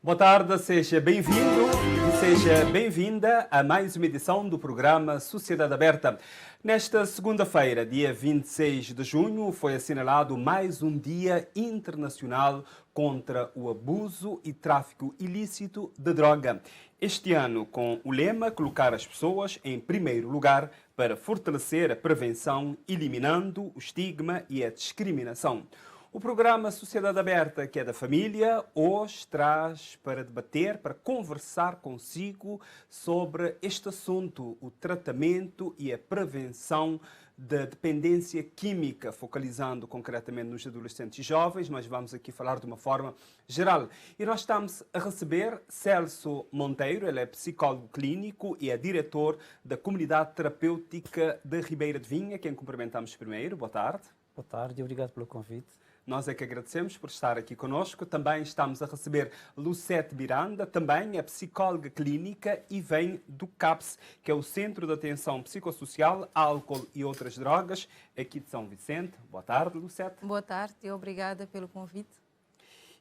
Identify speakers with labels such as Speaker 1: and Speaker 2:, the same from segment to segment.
Speaker 1: Boa tarde, seja bem-vindo e seja bem-vinda a mais uma edição do programa Sociedade Aberta. Nesta segunda-feira, dia 26 de junho, foi assinalado mais um Dia Internacional contra o Abuso e Tráfico Ilícito de Droga. Este ano, com o lema Colocar as pessoas em primeiro lugar para fortalecer a prevenção, eliminando o estigma e a discriminação. O programa Sociedade Aberta, que é da família, hoje traz para debater, para conversar consigo sobre este assunto, o tratamento e a prevenção da dependência química, focalizando concretamente nos adolescentes e jovens, mas vamos aqui falar de uma forma geral. E nós estamos a receber Celso Monteiro, ele é psicólogo clínico e é diretor da Comunidade Terapêutica de Ribeira de Vinha, quem cumprimentamos primeiro. Boa tarde.
Speaker 2: Boa tarde e obrigado pelo convite.
Speaker 1: Nós é que agradecemos por estar aqui conosco. Também estamos a receber Lucete Miranda, também é psicóloga clínica e vem do CAPS, que é o Centro de Atenção Psicossocial, Álcool e Outras Drogas, aqui de São Vicente. Boa tarde, Lucete.
Speaker 3: Boa tarde e obrigada pelo convite.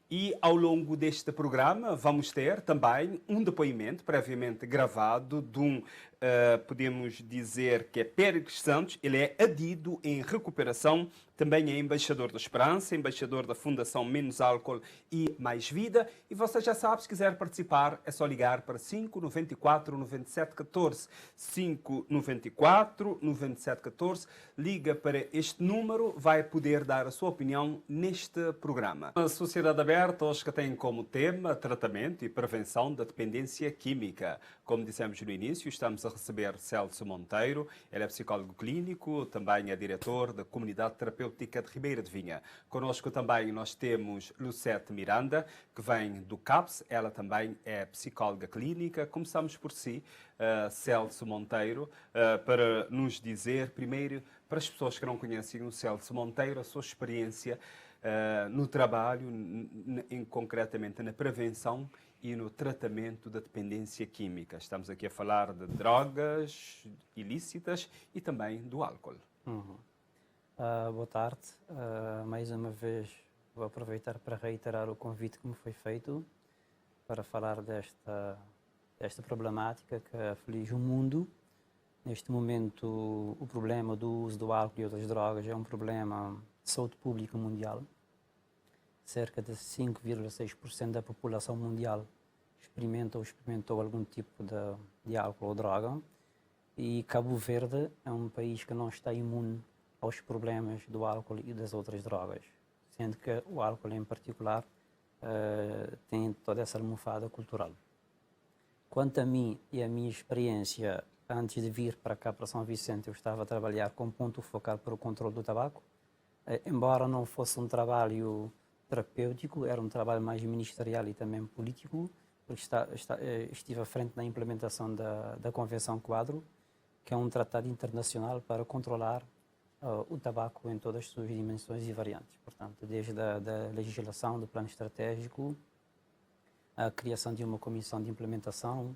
Speaker 1: E ao longo deste programa vamos ter também um depoimento previamente gravado de podemos dizer que é Pérez Santos, ele é adido em recuperação, também é embaixador da Esperança, embaixador da Fundação Menos Álcool e Mais Vida. E você já sabe, se quiser participar, é só ligar para 594 97 14. 594 97 14. Liga para este número, vai poder dar a sua opinião neste programa. A Sociedade Aberta hoje que tem como tema tratamento e prevenção da dependência química. Como dissemos no início, estamos a receber Celso Monteiro, ele é psicólogo clínico, também é diretor da Comunidade Terapêutica de Ribeira de Vinha. Conosco também nós temos Lucete Miranda, que vem do CAPS, ela também é psicóloga clínica. Começamos por si, Celso Monteiro, para nos dizer, primeiro, para as pessoas que não conhecem o Celso Monteiro, a sua experiência no trabalho, concretamente na prevenção e no tratamento da dependência química. Estamos aqui a falar de drogas ilícitas e também do álcool.
Speaker 2: Boa tarde. Mais uma vez vou aproveitar para reiterar o convite que me foi feito para falar desta problemática que aflige o mundo. Neste momento, o problema do uso do álcool e outras drogas é um problema de saúde pública mundial. Cerca de 5,6% da população mundial experimenta ou experimentou algum tipo de álcool ou droga. E Cabo Verde é um país que não está imune aos problemas do álcool e das outras drogas, sendo que o álcool em particular tem toda essa almofada cultural. Quanto a mim e a minha experiência, antes de vir para cá, para São Vicente, eu estava a trabalhar com ponto focal para o controle do tabaco. Embora não fosse um trabalho terapêutico, era um trabalho mais ministerial e também político, porque estive à frente na implementação da Convenção Quadro, que é um tratado internacional para controlar o tabaco em todas as suas dimensões e variantes. Portanto, desde a legislação, do plano estratégico, a criação de uma comissão de implementação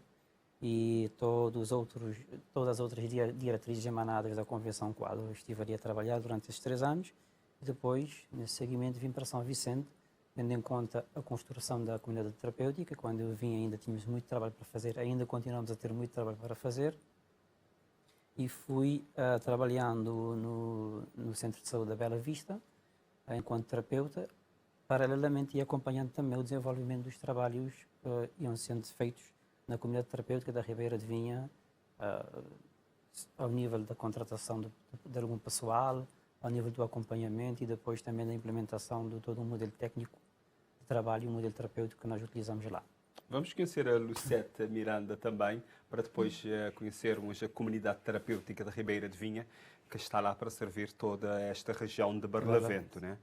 Speaker 2: e todas as outras diretrizes emanadas da Convenção Quadro. Eu estive ali a trabalhar durante esses 3 anos e depois, nesse seguimento, vim para São Vicente, tendo em conta a construção da comunidade terapêutica. Quando eu vim ainda tínhamos muito trabalho para fazer, ainda continuamos a ter muito trabalho para fazer. E fui trabalhando no Centro de Saúde da Bela Vista, enquanto terapeuta, paralelamente e acompanhando também o desenvolvimento dos trabalhos que iam sendo feitos na comunidade terapêutica da Ribeira de Vinha, ao nível da contratação de algum pessoal, ao nível do acompanhamento e depois também da implementação de todo um modelo técnico de trabalho e um modelo terapêutico que nós utilizamos lá.
Speaker 1: Vamos conhecer a Lucete Miranda também, para depois conhecermos a Comunidade Terapêutica de Ribeira de Vinha, que está lá para servir toda esta região de Barlavento, né?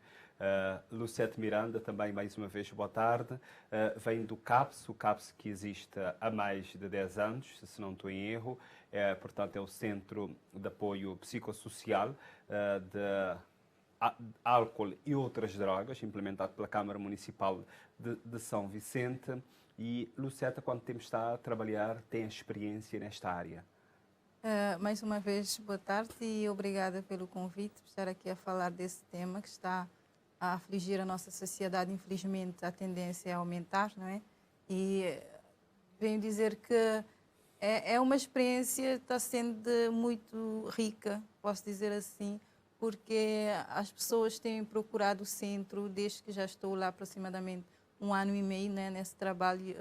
Speaker 1: Lucete Miranda, também mais uma vez, boa tarde. Vem do CAPS, o CAPS que existe há mais de 10 anos, se não estou em erro. Portanto, é o Centro de Apoio Psicossocial de Álcool e Outras Drogas, implementado pela Câmara Municipal de São Vicente. E Lucete, há quanto tempo está a trabalhar, tem experiência nesta área?
Speaker 3: Mais uma vez, boa tarde e obrigada pelo convite por estar aqui a falar desse tema que está a afligir a nossa sociedade. Infelizmente, a tendência é aumentar, não é? E venho dizer que é uma experiência que está sendo muito rica, posso dizer assim, porque as pessoas têm procurado o centro desde que já estou lá aproximadamente 1 ano e meio, né, nesse trabalho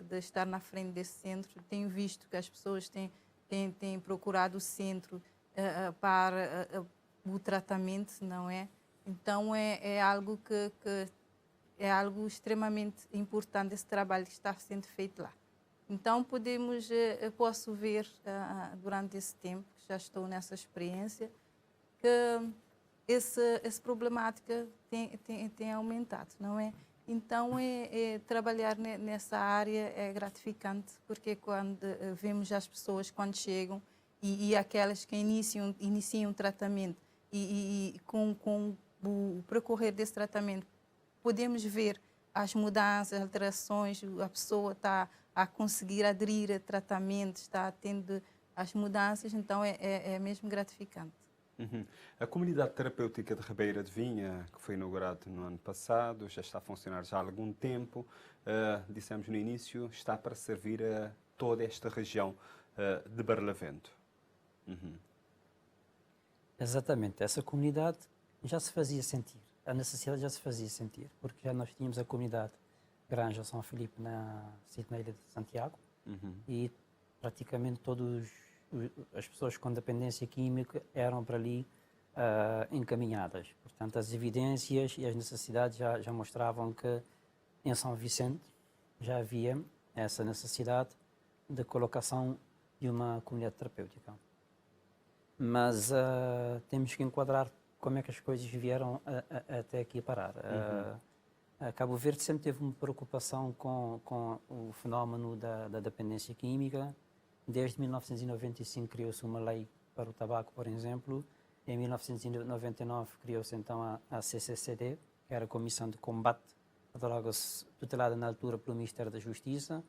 Speaker 3: de estar na frente desse centro. Tenho visto que as pessoas têm procurado o centro para o tratamento, não é? Então é algo que é algo extremamente importante, esse trabalho que está sendo feito lá. Então eu posso ver durante esse tempo que já estou nessa experiência que essa problemática tem aumentado, não é? Então trabalhar nessa área é gratificante, porque quando vemos as pessoas quando chegam e aquelas que iniciam o tratamento e com o percorrer desse tratamento podemos ver as mudanças, as alterações, a pessoa está a conseguir aderir a tratamento, está tendo as mudanças, então é mesmo gratificante.
Speaker 1: Uhum. A comunidade terapêutica de Ribeira de Vinha, que foi inaugurada no ano passado, já está a funcionar já há algum tempo, dissemos no início, está para servir a toda esta região de Barlavento. Uhum.
Speaker 2: Exatamente, essa comunidade já se fazia sentir, a necessidade já se fazia sentir, porque já nós tínhamos a comunidade Granja São Filipe na Ilha de Santiago e praticamente todas as pessoas com dependência química eram para ali encaminhadas. Portanto, as evidências e as necessidades já mostravam que em São Vicente já havia essa necessidade de colocação de uma comunidade terapêutica. Mas temos que enquadrar como é que as coisas vieram até aqui parar. Cabo Verde sempre teve uma preocupação com o fenómeno da dependência química. Desde 1995 criou-se uma lei para o tabaco, por exemplo. Em 1999 criou-se então a CCCD, que era a Comissão de Combate a Drogas, tutelada na altura pelo Ministério da Justiça.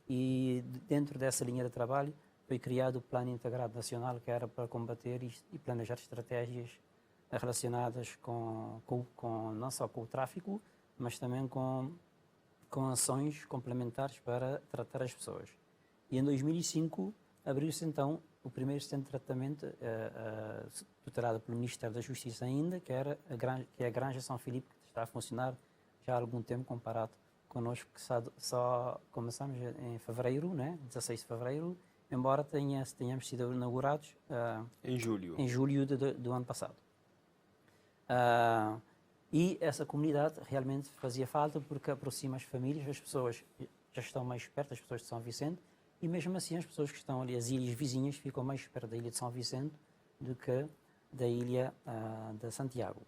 Speaker 2: E dentro dessa linha de trabalho foi criado o Plano Integrado Nacional, que era para combater e planejar estratégias relacionadas não só com o tráfico, mas também com ações complementares para tratar as pessoas. E em 2005 abriu-se então o primeiro centro de tratamento tutelado pelo Ministério da Justiça ainda, que é a Granja São Filipe, que está a funcionar já há algum tempo comparado connosco, que só começamos em fevereiro, né? 16 de fevereiro, embora tenhamos sido inaugurados
Speaker 1: em
Speaker 2: julho do ano passado. E essa comunidade realmente fazia falta porque aproxima as famílias, as pessoas já estão mais perto, as pessoas de São Vicente, e mesmo assim as pessoas que estão ali, as ilhas vizinhas, ficam mais perto da ilha de São Vicente do que da ilha de Santiago.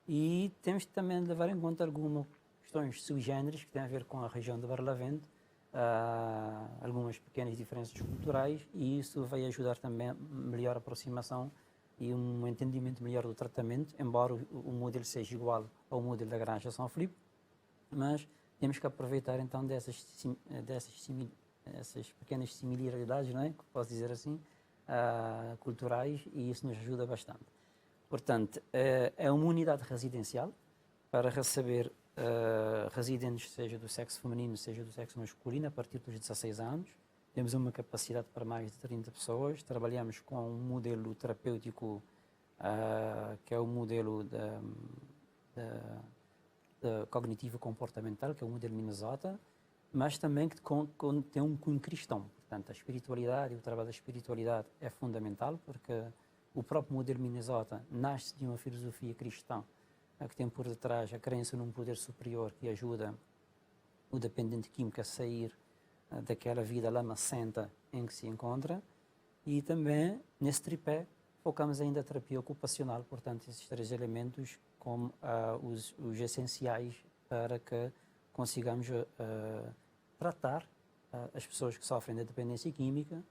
Speaker 2: E temos também de levar em conta algumas questões sui generis que têm a ver com a região de Barlavento, algumas pequenas diferenças culturais, e isso vai ajudar também a melhor aproximação e um entendimento melhor do tratamento, embora o modelo seja igual ao modelo da Granja São Filipe, mas temos que aproveitar então dessas pequenas similaridades, não é? Que posso dizer assim, culturais, e isso nos ajuda bastante. Portanto, é uma unidade residencial para receber residentes, seja do sexo feminino, seja do sexo masculino, a partir dos 16 anos. Temos uma capacidade para mais de 30 pessoas. Trabalhamos com um modelo terapêutico, que é o modelo cognitivo-comportamental, que é o modelo Minnesota, mas também que tem um cunho cristão. Portanto, a espiritualidade e o trabalho da espiritualidade é fundamental, porque o próprio modelo Minnesota nasce de uma filosofia cristã, que tem por detrás a crença num poder superior que ajuda o dependente químico a sair daquela vida lamacenta em que se encontra. E também, nesse tripé, focamos ainda a terapia ocupacional, portanto, esses 3 elementos como os essenciais para que consigamos tratar as pessoas que sofrem de dependência química.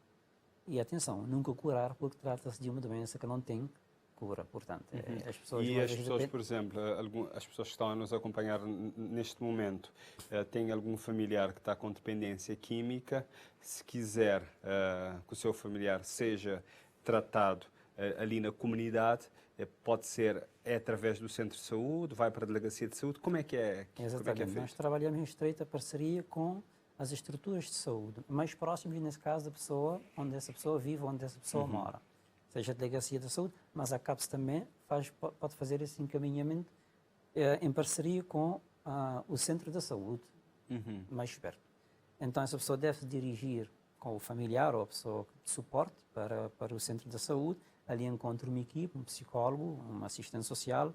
Speaker 2: E atenção, nunca curar, porque trata-se de uma doença que não tem cura, portanto, as pessoas...
Speaker 1: E as pessoas, por exemplo, as pessoas que estão a nos acompanhar neste momento, têm algum familiar que está com dependência química, se quiser que o seu familiar seja tratado ali na comunidade, Pode ser através do centro de saúde, vai para a delegacia de saúde, como é que é?
Speaker 2: Exatamente. Nós trabalhamos em estreita parceria com as estruturas de saúde mais próximas, nesse caso, da pessoa, onde essa pessoa vive, onde essa pessoa mora. Seja a delegacia da saúde, mas a CAPS também pode fazer esse encaminhamento em parceria com o centro da saúde mais perto. Então, essa pessoa deve se dirigir com o familiar ou a pessoa de suporte para o centro da saúde. Ali encontra uma equipe, um psicólogo, um assistente social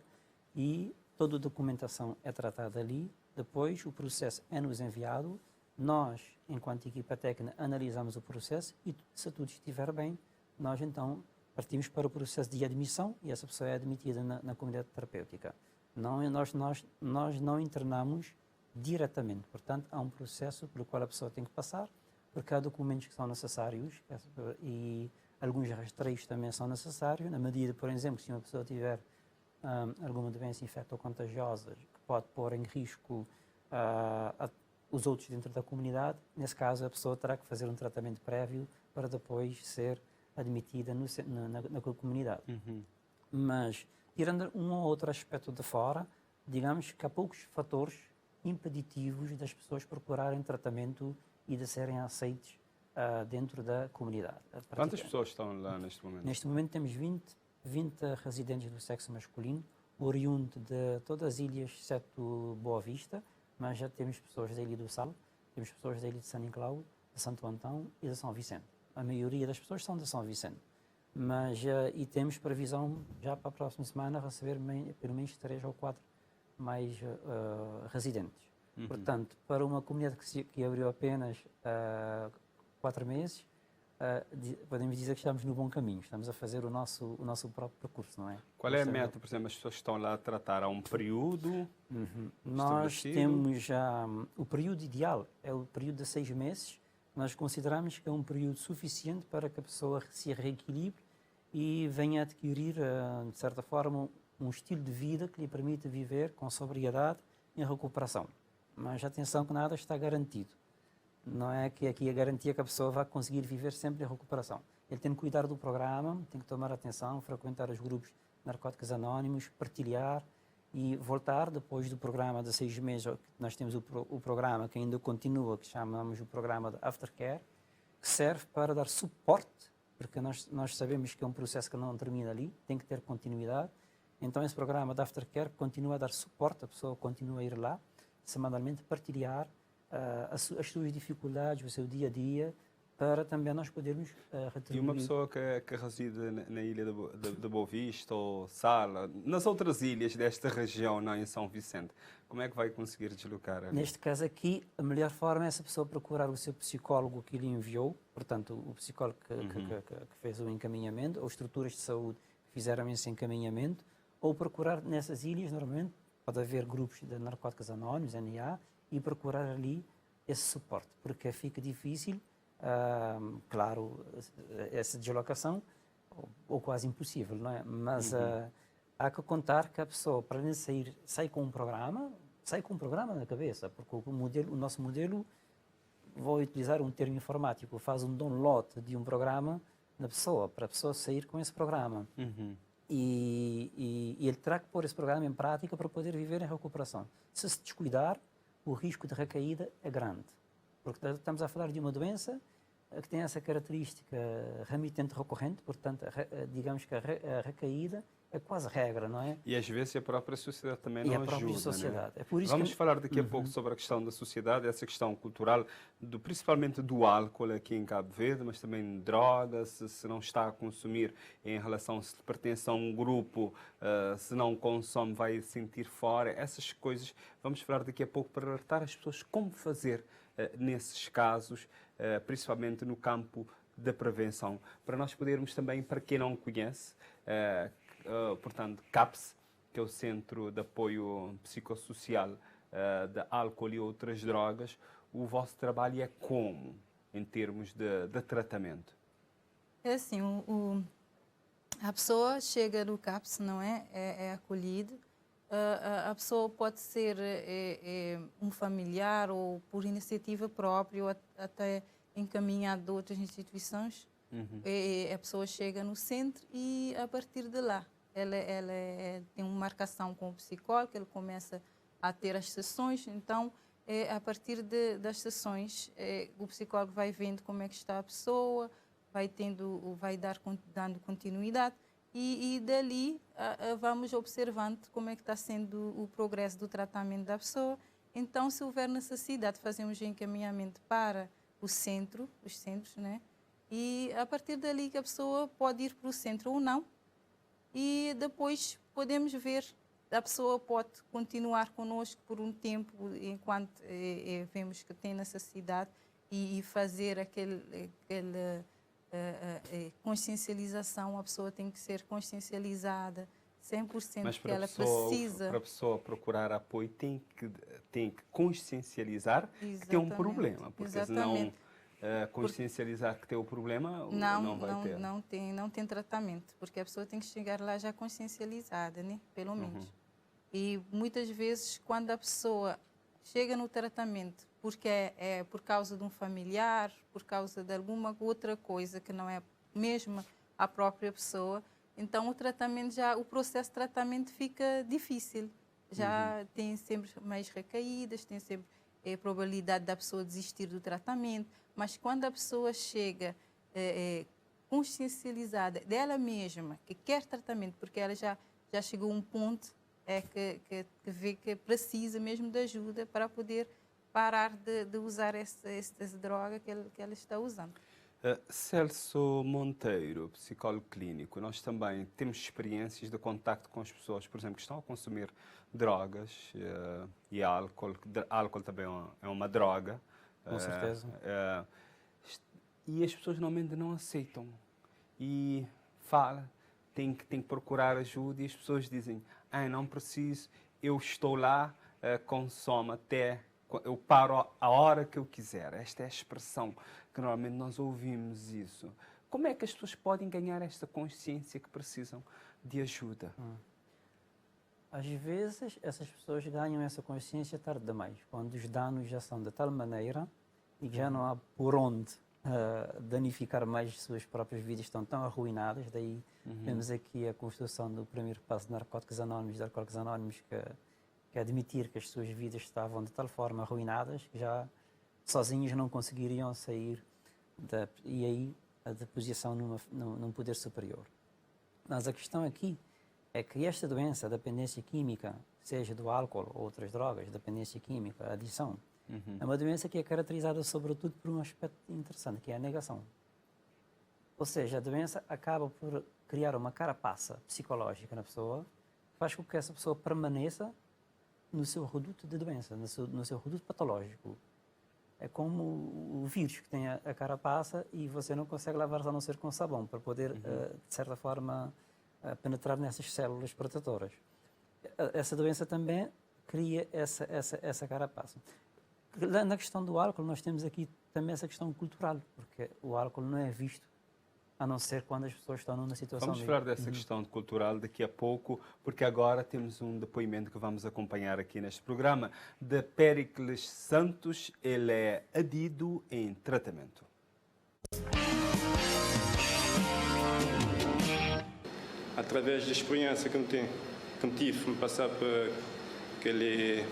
Speaker 2: e toda a documentação é tratada ali. Depois, o processo é-nos enviado. Nós, enquanto equipa técnica, analisamos o processo e, se tudo estiver bem, nós então partimos para o processo de admissão e essa pessoa é admitida na comunidade terapêutica. Nós não internamos diretamente, portanto, há um processo pelo qual a pessoa tem que passar, porque há documentos que são necessários e alguns rastreios também são necessários, na medida, por exemplo, se uma pessoa tiver alguma doença infecto-contagiosa que pode pôr em risco os outros dentro da comunidade, nesse caso a pessoa terá que fazer um tratamento prévio para depois ser admitida na comunidade. Mas, tirando um ou outro aspecto de fora, digamos que há poucos fatores impeditivos das pessoas procurarem tratamento e de serem aceites dentro da comunidade.
Speaker 1: Quantas pessoas estão lá neste momento?
Speaker 2: Neste momento temos 20 residentes do sexo masculino, oriundo de todas as ilhas, exceto Boa Vista, mas já temos pessoas da Ilha do Sal, temos pessoas da Ilha de São Nicolau, de Santo Antão e de São Vicente. A maioria das pessoas são de São Vicente. Mas, e temos previsão, já para a próxima semana, receber pelo menos 3 ou 4 mais residentes. Portanto, para uma comunidade que abriu apenas 4 meses, podemos dizer que estamos no bom caminho, estamos a fazer o nosso próprio percurso, não é?
Speaker 1: Qual é a meta, por exemplo, as pessoas que estão lá a tratar? Há um período?
Speaker 2: Nós temos o período ideal, é o período de 6 meses. Nós consideramos que é um período suficiente para que a pessoa se reequilibre e venha a adquirir, de certa forma, um estilo de vida que lhe permita viver com sobriedade e recuperação. Mas atenção que nada está garantido. Não é que aqui a garantia que a pessoa vai conseguir viver sempre em recuperação. Ele tem que cuidar do programa, tem que tomar atenção, frequentar os grupos de narcóticos anónimos, partilhar e voltar depois do programa de 6 meses. Nós temos o programa que ainda continua, que chamamos o programa de Aftercare, que serve para dar suporte, porque nós sabemos que é um processo que não termina ali, tem que ter continuidade. Então esse programa de Aftercare continua a dar suporte, a pessoa continua a ir lá, semanalmente partilhar as suas dificuldades, o seu dia-a-dia, para também nós podermos retribuir.
Speaker 1: E uma pessoa que reside na ilha de Boa Vista ou Sala, nas outras ilhas desta região, não em São Vicente, como é que vai conseguir deslocar?
Speaker 2: Neste caso aqui, a melhor forma é essa pessoa procurar o seu psicólogo que lhe enviou, portanto, o psicólogo que fez o encaminhamento, ou estruturas de saúde que fizeram esse encaminhamento, ou procurar nessas ilhas, normalmente, pode haver grupos de narcóticos anónimos, NA, e procurar ali esse suporte, porque fica difícil, claro, essa deslocação, ou quase impossível, não é? Mas há que contar que a pessoa, para nem sair, sai com um programa na cabeça, porque o nosso modelo, vou utilizar um termo informático, faz um download de um programa na pessoa, para a pessoa sair com esse programa. E ele terá que pôr esse programa em prática para poder viver em recuperação. Se descuidar, o risco de recaída é grande, porque estamos a falar de uma doença que tem essa característica remitente recorrente, portanto, digamos que a recaída é quase regra, não é?
Speaker 1: E às vezes a própria sociedade também não ajuda.
Speaker 2: E a própria sociedade.
Speaker 1: Né?
Speaker 2: É por isso
Speaker 1: Vamos falar daqui a pouco sobre a questão da sociedade, essa questão cultural, principalmente do álcool aqui em Cabo Verde, mas também drogas, se não está a consumir em relação, se pertence a um grupo, se não consome, vai sentir fora. Essas coisas vamos falar daqui a pouco para alertar as pessoas como fazer nesses casos, principalmente no campo da prevenção. Para nós podermos também, para quem não conhece, portanto, CAPS, que é o Centro de Apoio Psicossocial de Álcool e Outras Drogas, o vosso trabalho é como, em termos de tratamento?
Speaker 3: É assim, a pessoa chega no CAPS, não é? É acolhida. A pessoa pode ser um familiar ou por iniciativa própria ou até encaminhado de outras instituições. A pessoa chega no centro e a partir de lá tem uma marcação com o psicólogo, ele começa a ter as sessões, então a partir das sessões o psicólogo vai vendo como é que está a pessoa, dando continuidade e dali vamos observando como é que está sendo o progresso do tratamento da pessoa. Então, se houver necessidade, fazemos encaminhamento para os centros, né? E a partir dali que a pessoa pode ir para o centro ou não, e depois podemos ver, a pessoa pode continuar conosco por um tempo, enquanto vemos que tem necessidade, e fazer aquele consciencialização. A pessoa tem que ser consciencializada 100%.
Speaker 1: Mas
Speaker 3: que ela precisa.
Speaker 1: Para a pessoa procurar apoio, tem que consciencializar que tem um problema, porque senão consciencializar que tem o problema não vai ter.
Speaker 3: Não tem tratamento, porque a pessoa tem que chegar lá já consciencializada, né? Pelo menos. E muitas vezes, quando a pessoa chega no tratamento porque é por causa de um familiar, por causa de alguma outra coisa que não é mesmo a própria pessoa, então o processo de tratamento fica difícil. Já tem sempre mais recaídas, tem sempre a probabilidade da pessoa desistir do tratamento, mas quando a pessoa chega consciencializada dela mesma, que quer tratamento, porque ela já chegou a um ponto que vê que precisa mesmo de ajuda para poder parar de usar essa droga que ela está usando.
Speaker 1: Celso Monteiro, psicólogo clínico, nós também temos experiências de contacto com as pessoas, por exemplo, que estão a consumir drogas e álcool. Álcool também é uma droga.
Speaker 2: Com certeza.
Speaker 1: E as pessoas normalmente não aceitam. E tem que procurar ajuda, e as pessoas dizem, não preciso, eu estou lá, consumo até, eu paro a hora que eu quiser. Esta é a expressão que normalmente nós ouvimos isso. Como é que as pessoas podem ganhar esta consciência que precisam de ajuda?
Speaker 2: Às vezes, essas pessoas ganham essa consciência tarde demais, quando os danos já são de tal maneira e já não há por onde danificar mais suas próprias vidas, estão tão arruinadas. Daí vemos aqui a construção do primeiro passo de Narcóticos Anónimos, de Alcoólicos Anónimos, que é admitir que as suas vidas estavam de tal forma arruinadas que já sozinhos não conseguiriam sair e aí a deposição num poder superior. Mas a questão aqui é que esta doença, a dependência química, seja do álcool ou outras drogas, dependência química, a adição, é uma doença que é caracterizada sobretudo por um aspecto interessante, que é a negação. Ou seja, a doença acaba por criar uma carapaça psicológica na pessoa, que faz com que essa pessoa permaneça no seu reduto de doença, no seu reduto patológico. É como o vírus que tem a carapaça e você não consegue lavar a não ser com sabão, para poder, de certa forma, penetrar nessas células protetoras. Essa doença também cria essa carapaça. Na questão do álcool, nós temos aqui também essa questão cultural, porque o álcool não é visto a não ser quando as pessoas estão numa situação...
Speaker 1: Vamos falar dessa questão cultural daqui a pouco, porque agora temos um depoimento que vamos acompanhar aqui neste programa, de Péricles Santos. Ele é adido em tratamento.
Speaker 4: Através da experiência que me tive, me passar por aquele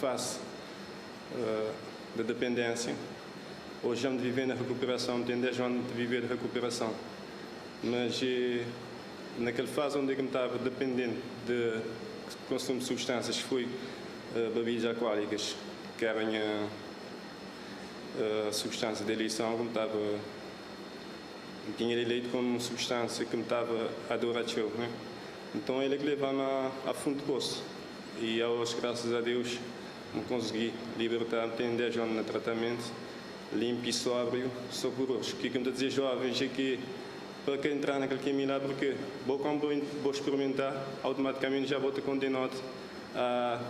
Speaker 4: fase da dependência, hoje ando vivendo na recuperação, tenho 10 anos de viver de recuperação, mas naquela fase onde eu me estava dependente de consumo de substâncias, fui bebidas alcoólicas, que eram a substância de eleição, que me tinha eleito como substância que me estava a adorar, né? Então ele é que levava-me a fundo de poço, e hoje, graças a Deus, me consegui libertar. Tenho 10 anos de tratamento, limpo e sóbrio, sou por hoje. O que me dizer jovens é que para quem entrar naquele caminho lá, porque vou experimentar, automaticamente já vou ter condenado a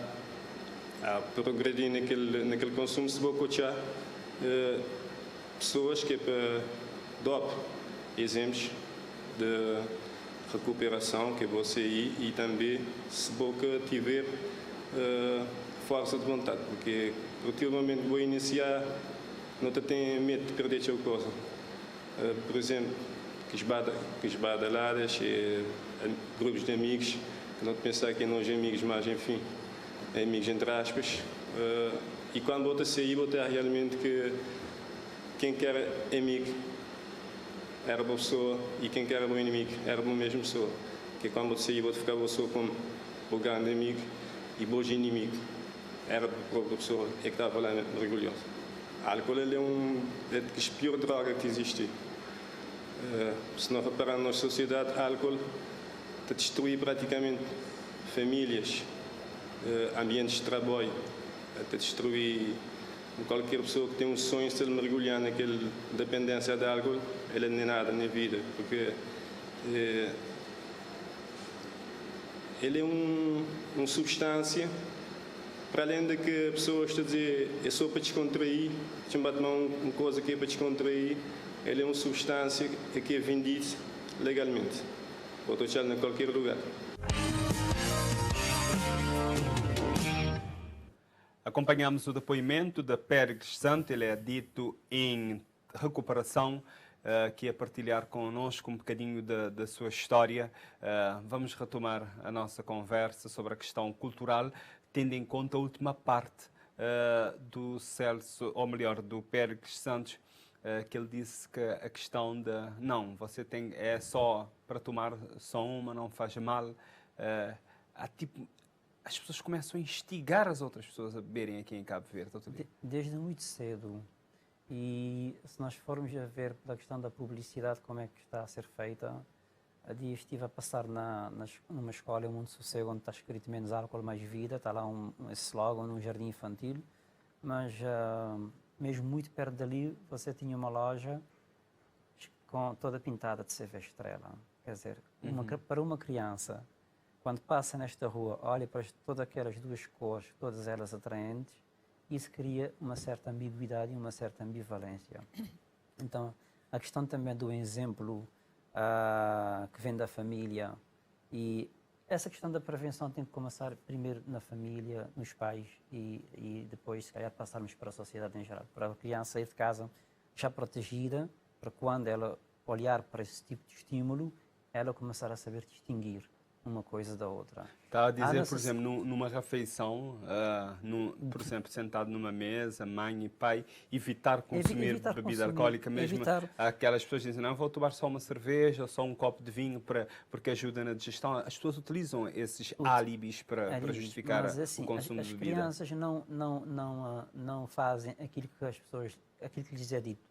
Speaker 4: progredir naquele consumo. Se vou coachar pessoas que é para DOP, exemplos de recuperação que vou sair, e também se vou tiver força de vontade, porque ultimamente vou iniciar, não tenho medo de perder alguma coisa. Por exemplo, que os badaladas, grupos de amigos, que não pensar que não são amigos, mas enfim, amigos entre aspas. E quando volta a sair, volta realmente que quem quer amigo era boa pessoa e quem quer bom inimigo era boa mesma pessoa. Que quando volta a sair, volta a ficar boa pessoa como o grande amigo e bom inimigo. Era a própria pessoa que estava lá orgulhosa. O álcool ele é a pior droga que existe. Se não reparar na nossa sociedade, o álcool destrui praticamente famílias, ambientes de trabalho, destrui qualquer pessoa que tem um sonho, se ele mergulhar naquela dependência de álcool, ele não é nada na vida, porque ele é uma substância, para além de que a pessoa está a dizer, é só para descontrair, chamar uma coisa que é para descontrair, ele é uma substância que é vendida legalmente. Pode achar em qualquer lugar.
Speaker 1: Acompanhamos o depoimento de Pérez Santos, ele é dito em recuperação, que ia partilhar connosco um bocadinho da sua história. Vamos retomar a nossa conversa sobre a questão cultural, tendo em conta a última parte do Celso, ou melhor, do Pérez Santos, que ele disse que a questão de não, você tem, é só para tomar só uma, não faz mal. As pessoas começam a instigar as outras pessoas a beberem aqui em Cabo Verde.
Speaker 2: Desde muito cedo. E se nós formos a ver pela questão da publicidade, como é que está a ser feita, há dias estive a passar numa escola, um Mundo Sossego, onde está escrito menos álcool, mais vida, está lá esse slogan num jardim infantil, mas mesmo muito perto dali você tinha uma loja toda pintada de cerveja Estrela. Quer dizer, para uma criança, quando passa nesta rua, olha para todas aquelas duas cores, todas elas atraentes, isso cria uma certa ambiguidade e uma certa ambivalência. Então, a questão também do exemplo que vem da família, e essa questão da prevenção tem que começar primeiro na família, nos pais, e depois, se calhar, passarmos para a sociedade em geral. Para a criança sair de casa já protegida, para quando ela olhar para esse tipo de estímulo, ela começar a saber distinguir uma coisa da outra.
Speaker 1: Está a dizer, por exemplo, numa refeição, por exemplo, sentado numa mesa, mãe e pai, evitar consumir bebida alcoólica, mesmo aquelas pessoas dizem, não, vou tomar só uma cerveja, só um copo de vinho, porque ajuda na digestão. As pessoas utilizam esses álibis para justificar o consumo de bebida.
Speaker 2: As crianças não fazem aquilo que lhes é dito.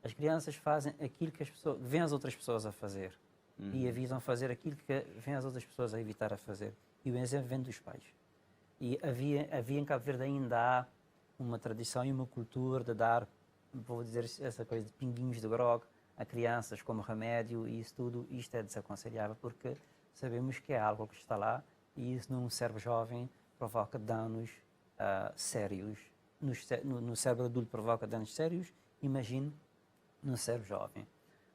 Speaker 2: As crianças fazem aquilo que vêm as outras pessoas a fazer. E avisam fazer aquilo que vêm as outras pessoas a evitar a fazer. E o exemplo vem dos pais. E havia em Cabo Verde ainda há uma tradição e uma cultura de dar, vou dizer essa coisa, de pinguinhos de grog a crianças como remédio e isso tudo. Isto é desaconselhável porque sabemos que é algo que está lá e isso num cérebro jovem provoca danos sérios. No cérebro adulto provoca danos sérios, imagine no cérebro jovem.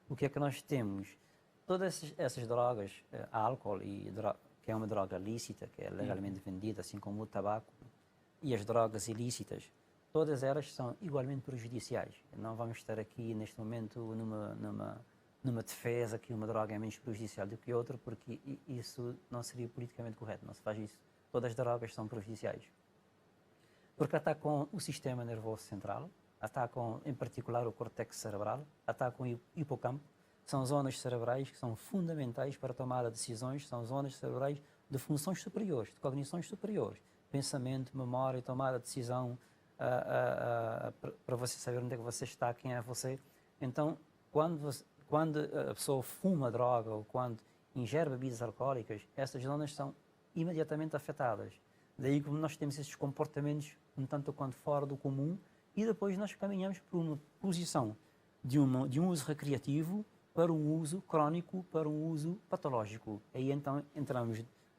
Speaker 2: O que é que nós temos? Todas essas drogas, álcool, que é uma droga lícita, que é legalmente vendida, assim como o tabaco, e as drogas ilícitas, todas elas são igualmente prejudiciais. Não vamos estar aqui, neste momento, numa defesa que uma droga é menos prejudicial do que outra, porque isso não seria politicamente correto, não se faz isso. Todas as drogas são prejudiciais. Porque atacam o sistema nervoso central, atacam, em particular, o córtex cerebral, atacam o hipocampo. São zonas cerebrais que são fundamentais para a tomada de decisões, são zonas cerebrais de funções superiores, de cognições superiores. Pensamento, memória, tomada de decisão, para você saber onde é que você está, quem é você. Então, quando a pessoa fuma droga ou quando ingere bebidas alcoólicas, essas zonas são imediatamente afetadas. Daí como nós temos esses comportamentos um tanto quanto fora do comum e depois nós caminhamos por uma posição de um uso recreativo para um uso crónico, para um uso patológico. Aí então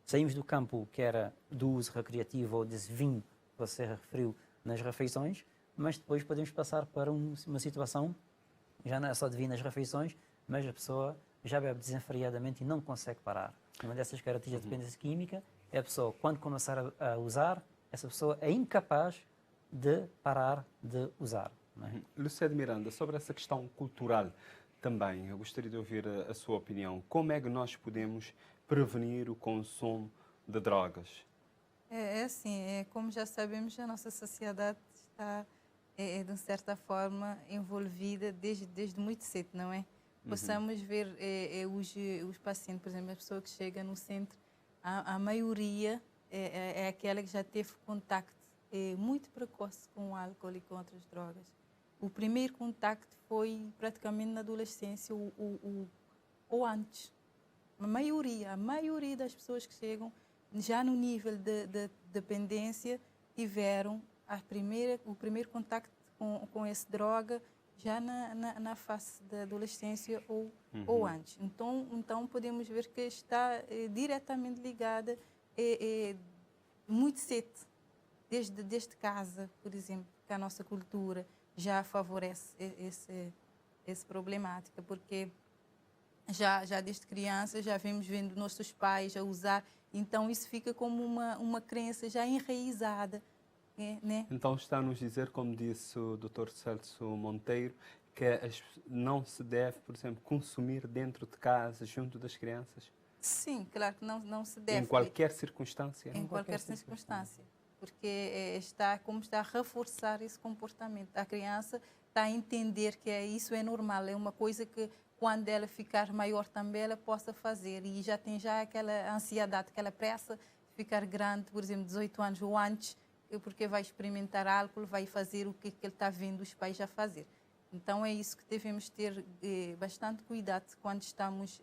Speaker 2: saímos do campo que era do uso recreativo ou desse vinho que você referiu nas refeições, mas depois podemos passar para uma situação, já não é só de vinho nas refeições, mas a pessoa já bebe desenfreadamente e não consegue parar. Uma dessas características de dependência química é a pessoa, quando começar a usar, essa pessoa é incapaz de parar de usar. Não é?
Speaker 1: Lucélia Miranda, sobre essa questão cultural, também, eu gostaria de ouvir a sua opinião. Como é que nós podemos prevenir o consumo de drogas?
Speaker 3: É assim, como já sabemos, a nossa sociedade está, de certa forma, envolvida desde muito cedo, não é? Possamos ver os pacientes, por exemplo, a pessoa que chega no centro, a maioria é aquela que já teve contacto muito precoce com o álcool e com outras drogas. O primeiro contacto foi praticamente na adolescência ou antes. A maioria das pessoas que chegam já no nível de dependência tiveram o primeiro contacto com essa droga já na fase da adolescência ou antes. Então podemos ver que está diretamente ligada muito cedo, desde casa, por exemplo, que a nossa cultura já favorece essa problemática, porque já desde criança já vemos vendo nossos pais a usar, então isso fica como uma crença já enraizada, né?
Speaker 1: Então está a nos dizer, como disse o Dr. Celso Monteiro, que não se deve, por exemplo, consumir dentro de casa, junto das crianças?
Speaker 3: Sim, claro que não se deve.
Speaker 1: Em qualquer circunstância?
Speaker 3: Em qualquer circunstância. Porque está a reforçar esse comportamento. A criança está a entender que isso é normal, é uma coisa que quando ela ficar maior também ela possa fazer. E já tem aquela ansiedade, aquela pressa de ficar grande, por exemplo, 18 anos ou antes, porque vai experimentar álcool, vai fazer o que ele está vendo os pais a fazer. Então é isso que devemos ter bastante cuidado quando estamos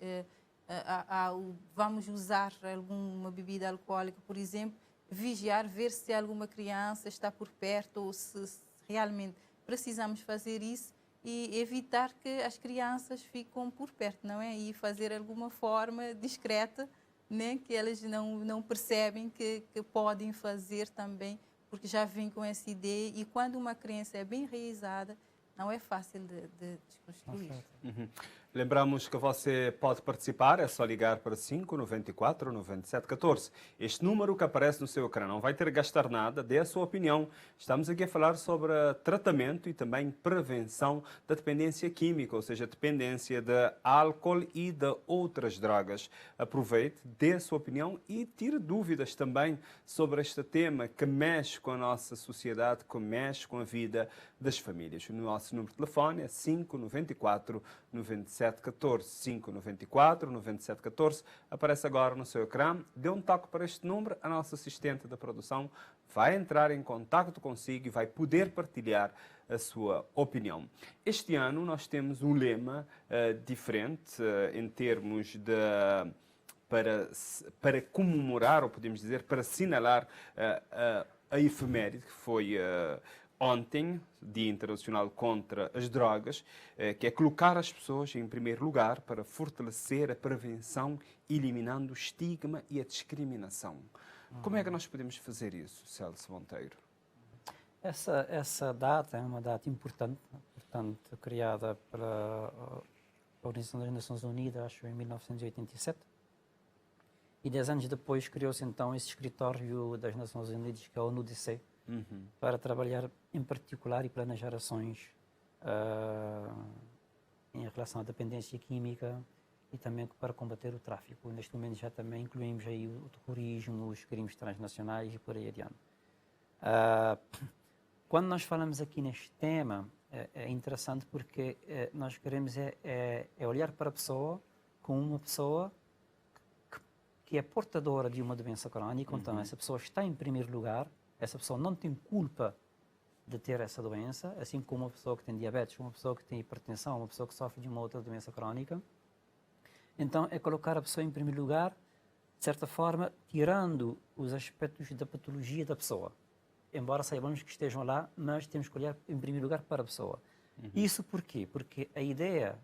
Speaker 3: vamos usar alguma bebida alcoólica, por exemplo, vigiar, ver se alguma criança está por perto ou se realmente precisamos fazer isso e evitar que as crianças fiquem por perto, não é? E fazer alguma forma discreta, né? Que elas não percebem que podem fazer também, porque já vêm com essa ideia e quando uma criança é bem enraizada, não é fácil de desconstruir.
Speaker 1: Lembramos que você pode participar, é só ligar para 594 9714. Este número que aparece no seu ecrã não vai ter que gastar nada, dê a sua opinião. Estamos aqui a falar sobre tratamento e também prevenção da dependência química, ou seja, dependência de álcool e de outras drogas. Aproveite, dê a sua opinião e tire dúvidas também sobre este tema que mexe com a nossa sociedade, que mexe com a vida das famílias. O nosso número de telefone é 594 9714. 594 9714, aparece agora no seu ecrã. Dê um toque para este número, a nossa assistente da produção vai entrar em contato consigo e vai poder partilhar a sua opinião. Este ano nós temos um lema diferente em termos de para comemorar, ou podemos dizer, para assinalar a efeméride que foi ontem, Dia Internacional contra as Drogas, que é colocar as pessoas em primeiro lugar para fortalecer a prevenção, eliminando o estigma e a discriminação. Como é que nós podemos fazer isso, Celso Monteiro?
Speaker 2: Essa data é uma data importante, portanto, criada pela Organização das Nações Unidas, acho, em 1987. E 10 anos depois criou-se então esse escritório das Nações Unidas, que é a ONU-DC, para trabalhar em particular e planejar ações em relação à dependência química e também para combater o tráfico. Neste momento já também incluímos aí o terrorismo, os crimes transnacionais e por aí adiante. Quando nós falamos aqui neste tema, é interessante porque nós queremos olhar para a pessoa como uma pessoa que é portadora de uma doença crónica, então essa pessoa está em primeiro lugar. Essa pessoa não tem culpa de ter essa doença, assim como uma pessoa que tem diabetes, uma pessoa que tem hipertensão, uma pessoa que sofre de uma outra doença crónica. Então, é colocar a pessoa em primeiro lugar, de certa forma, tirando os aspectos da patologia da pessoa. Embora saibamos que estejam lá, mas temos que olhar em primeiro lugar para a pessoa. Isso por quê? Porque a ideia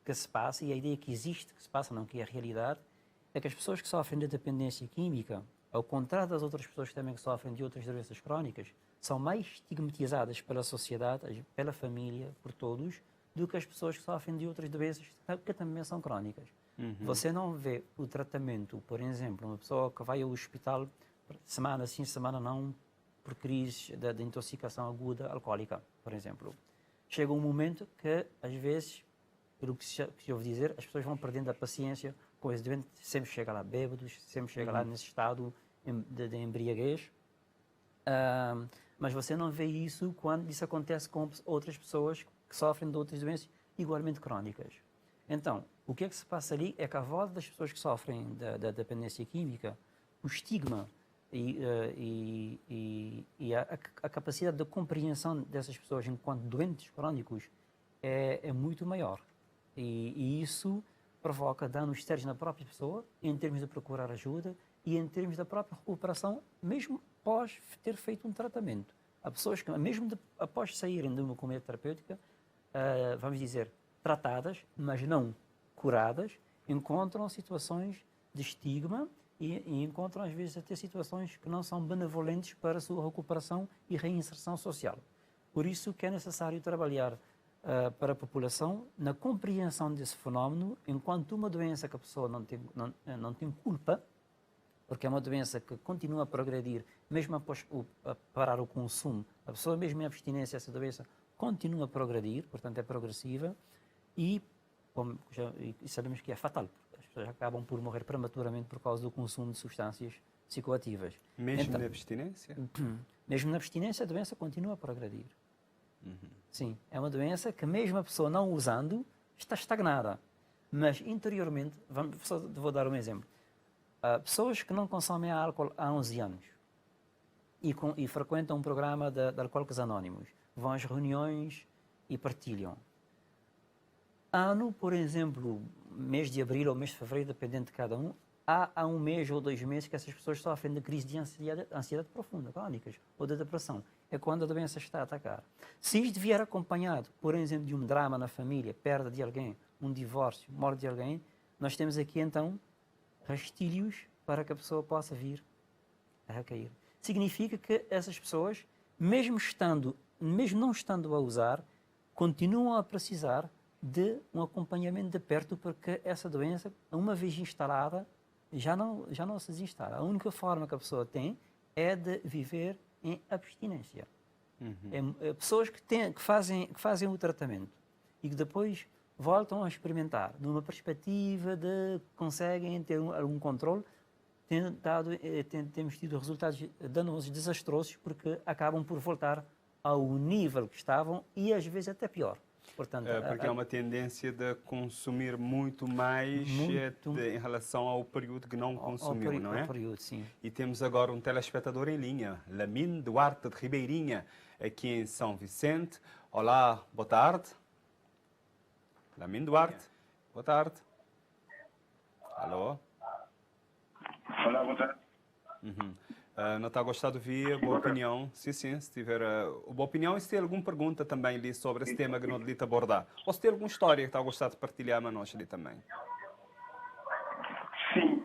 Speaker 2: que se passa, e a ideia que existe, que se passa, não que é a realidade, é que as pessoas que sofrem de dependência química, ao contrário das outras pessoas que também sofrem de outras doenças crónicas, são mais estigmatizadas pela sociedade, pela família, por todos, do que as pessoas que sofrem de outras doenças que também são crónicas. Você não vê o tratamento, por exemplo, uma pessoa que vai ao hospital semana sim, semana não, por crises de intoxicação aguda alcoólica, por exemplo. Chega um momento que, às vezes, pelo que eu ouvi dizer, as pessoas vão perdendo a paciência com esse doente, sempre chega lá bêbados, sempre chega lá nesse estado de embriaguez. Mas você não vê isso quando isso acontece com outras pessoas que sofrem de outras doenças igualmente crónicas. Então, o que é que se passa ali é que a volta das pessoas que sofrem da dependência química, o estigma e a capacidade de compreensão dessas pessoas enquanto doentes crónicos é muito maior. E isso provoca danos sérios na própria pessoa, em termos de procurar ajuda e em termos da própria recuperação, mesmo após ter feito um tratamento. Há pessoas que, mesmo após saírem de uma comunidade terapêutica, vamos dizer, tratadas, mas não curadas, encontram situações de estigma e encontram, às vezes, até situações que não são benevolentes para a sua recuperação e reinserção social. Por isso que é necessário trabalhar para a população na compreensão desse fenómeno, enquanto uma doença que a pessoa não tem culpa, porque é uma doença que continua a progredir, mesmo após parar o consumo. A pessoa, mesmo em abstinência, essa doença continua a progredir, portanto é progressiva, e sabemos que é fatal, porque as pessoas acabam por morrer prematuramente por causa do consumo de substâncias psicoativas.
Speaker 1: Mesmo na abstinência?
Speaker 2: Mesmo na abstinência, a doença continua a progredir. Sim, é uma doença que mesmo a pessoa não usando, está estagnada. Mas interiormente, vou dar um exemplo. Pessoas que não consomem álcool há 11 anos e frequentam um programa de Alcoólicos Anónimos, vão às reuniões e partilham. Por exemplo, mês de abril ou mês de fevereiro, dependendo de cada um, há um mês ou 2 meses que essas pessoas sofrem de crise de ansiedade profunda, crónicas, ou de depressão. É quando a doença está a atacar. Se isto vier acompanhado, por exemplo, de um drama na família, perda de alguém, um divórcio, morte de alguém, nós temos aqui então rastilhos para que a pessoa possa vir a recair. Significa que essas pessoas, mesmo não estando a usar, continuam a precisar de um acompanhamento de perto, porque essa doença, uma vez instalada, já não se desinstala. A única forma que a pessoa tem é de viver em abstinência. Pessoas que fazem o tratamento e que depois voltam a experimentar, numa perspectiva de conseguem ter algum controle, temos tido resultados danosos, desastrosos, porque acabam por voltar ao nível que estavam e às vezes até pior. Portanto,
Speaker 1: porque há uma tendência de consumir muito mais em relação ao período que não consumiu, não é?
Speaker 2: Ao período, sim.
Speaker 1: E temos agora um telespectador em linha, Lamin Duarte de Ribeirinha, aqui em São Vicente. Olá, boa tarde. Lamin Duarte, boa tarde. Alô?
Speaker 5: Olá, boa tarde.
Speaker 1: Não está a gostar de ouvir a boa opinião? Sim, se tiver boa opinião e se tem alguma pergunta também ali sobre esse tema que não lhe abordar. Ou se tem alguma história que está a gostar de partilhar com nós ali também.
Speaker 5: Sim.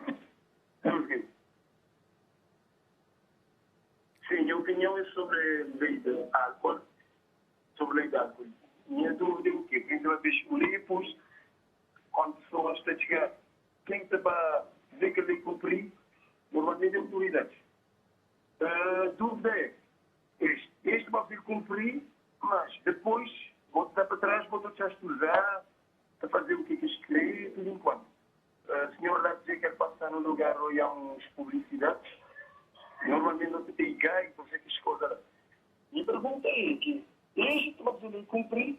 Speaker 5: Sim, a opinião é sobre a lei do álcool. Sobre a lei do álcool. Minha dúvida é o quê? Quem vai escolher, pois, quando a pessoa está a chegar, quem está a dizer que a lei cumprir, normalmente é autoridades. A dúvida é, este vai vir cumprir, mas depois vou dar para trás, vou deixar estudar, a fazer o que escrever, tudo enquanto. A senhora vai dizer que quer passar num lugar onde há uns publicidades, normalmente não tem gay, não sei que escolha. Minha pergunta é que este vai dizer cumprir,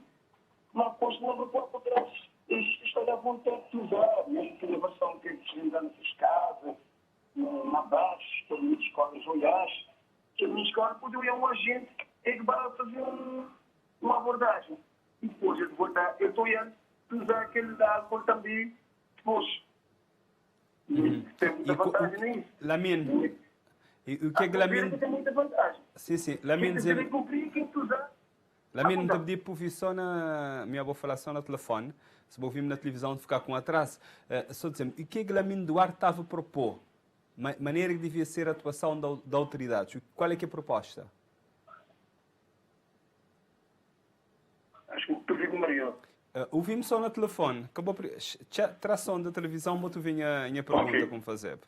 Speaker 5: mas depois não pode para trás. Este está à vontade de usar, mesmo que a versão que eles dão nessas casas, na base, que a minha escola de Goiás, que a minha escola poderia um agente que vai fazer uma abordagem. E depois eu vou dar, eu estou a usar aquele álcool também depois. Tem muita vantagem nisso.
Speaker 1: Lamin, o que é que Lamin...
Speaker 5: Tem muita vantagem.
Speaker 1: Sim, Lamin...
Speaker 5: Quem tem que cumprir, quem usar.
Speaker 1: Lamin, não te pedi para ouvir só na minha boa falação no telefone, se ouvir na televisão de ficar com atraso. Só dizer, o que é que Lamin Duarte estava a propor? Maneira que devia ser a atuação da autoridade. Qual é que é a proposta?
Speaker 5: Acho que tu viu, Maria.
Speaker 1: Ouvimos só no telefone. Acabou tração da televisão, vou-te vir a pergunta como fazer.